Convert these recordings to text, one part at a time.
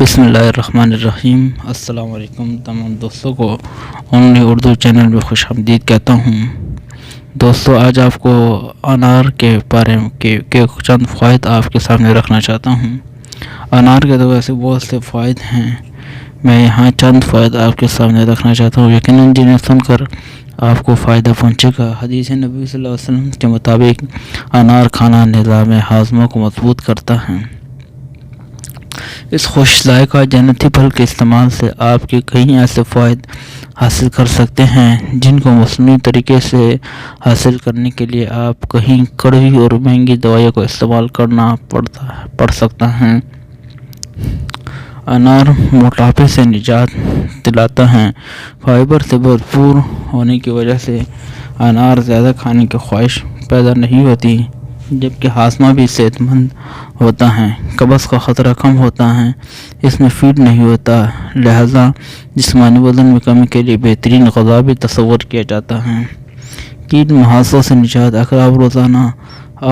بسم اللہ الرحمن الرحیم۔ السلام علیکم تمام دوستوں کو اونلی اردو چینل میں خوش آمدید کہتا ہوں۔ دوستو، آج آپ کو انار کے بارے میں کے چند فوائد آپ کے سامنے رکھنا چاہتا ہوں۔ انار کے تو ویسے بہت سے فوائد ہیں، میں یہاں چند فوائد آپ کے سامنے رکھنا چاہتا ہوں، یقیناً جنہیں سن کر آپ کو فائدہ پہنچے گا۔ حدیث نبی صلی اللہ علیہ وسلم کے مطابق انار کھانا نظام ہاضمہ کو مضبوط کرتا ہے۔ اس خوش ذائقہ جنتی پھل کے استعمال سے آپ کے کئی ایسے فوائد حاصل کر سکتے ہیں جن کو مصنوعی طریقے سے حاصل کرنے کے لیے آپ کہیں کڑوی اور مہنگی دوائیوں کو استعمال کرنا پڑ سکتا ہے۔ انار موٹاپے سے نجات دلاتا ہے۔ فائبر سے بھرپور ہونے کی وجہ سے انار زیادہ کھانے کی خواہش پیدا نہیں ہوتی، جبکہ ہاضمہ بھی صحت مند ہوتا ہے۔ قبض کا خطرہ کم ہوتا ہے، اس میں فیڈ نہیں ہوتا، لہذا جسمانی وزن میں کمی کے لیے بہترین غذا بھی تصور کیا جاتا ہے۔ کیڑ مہاسوں سے نجات۔ اگر آپ روزانہ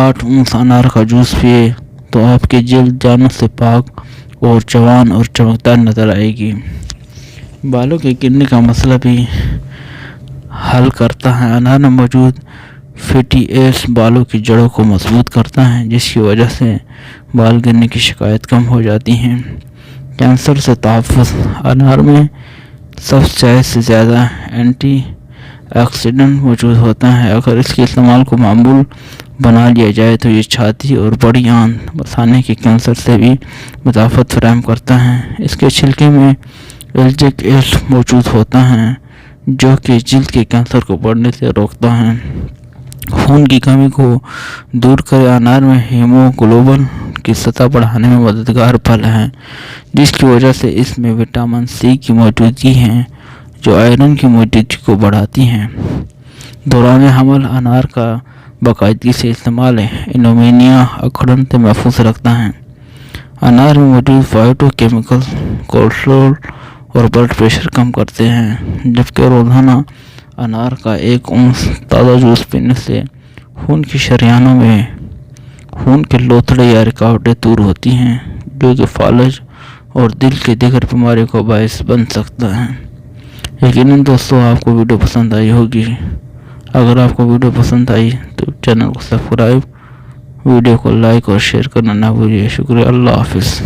8 اونس انار کا جوس پیے تو آپ کی جلد جانوں سے پاک اور جوان اور چمکدار نظر آئے گی۔ بالوں کے گرنے کا مسئلہ بھی حل کرتا ہے۔ انار میں موجود فیٹی ایسڈ بالوں کی جڑوں کو مضبوط کرتا ہے، جس کی وجہ سے بال گرنے کی شکایت کم ہو جاتی ہے۔ کینسر سے تحفظ۔ انار میں 100 سے زیادہ اینٹی آکسیڈنٹ موجود ہوتا ہے۔ اگر اس کے استعمال کو معمول بنا لیا جائے تو یہ چھاتی اور بڑی آنت مثانے کے کینسر سے بھی مدافعت فراہم کرتا ہے۔ اس کے چھلکے میں الجک ایسڈ موجود ہوتا ہے جو کہ جلد کے کینسر کو بڑھنے سے روکتا ہے۔ خون کی کمی کو دور کرے۔ انار میں ہیموگلوبن کی سطح بڑھانے میں مددگار پھل ہے، جس کی وجہ سے اس میں وٹامن سی کی موجودگی ہے جو آئرن کی موجودگی کو بڑھاتی ہے۔ دوران حمل انار کا باقاعدگی سے استعمال انومینیا اکڑن سے محفوظ رکھتا ہے۔ انار میں موجود فائٹو کیمیکل کولیسٹرول اور بلڈ پریشر کم کرتے ہیں، جبکہ روزانہ انار کا 1 اونس تازہ جوس پینے سے خون کی شریانوں میں خون کے لوتھڑے یا رکاوٹیں دور ہوتی ہیں، جو کہ فالج اور دل کی دیگر بیماریوں کا باعث بن سکتا ہے۔ یقیناً دوستو، آپ کو ویڈیو پسند آئی ہوگی۔ اگر آپ کو ویڈیو پسند آئی تو چینل کو سبسکرائب، ویڈیو کو لائک اور شیئر کرنا نہ بھولیے۔ شکریہ، اللہ حافظ۔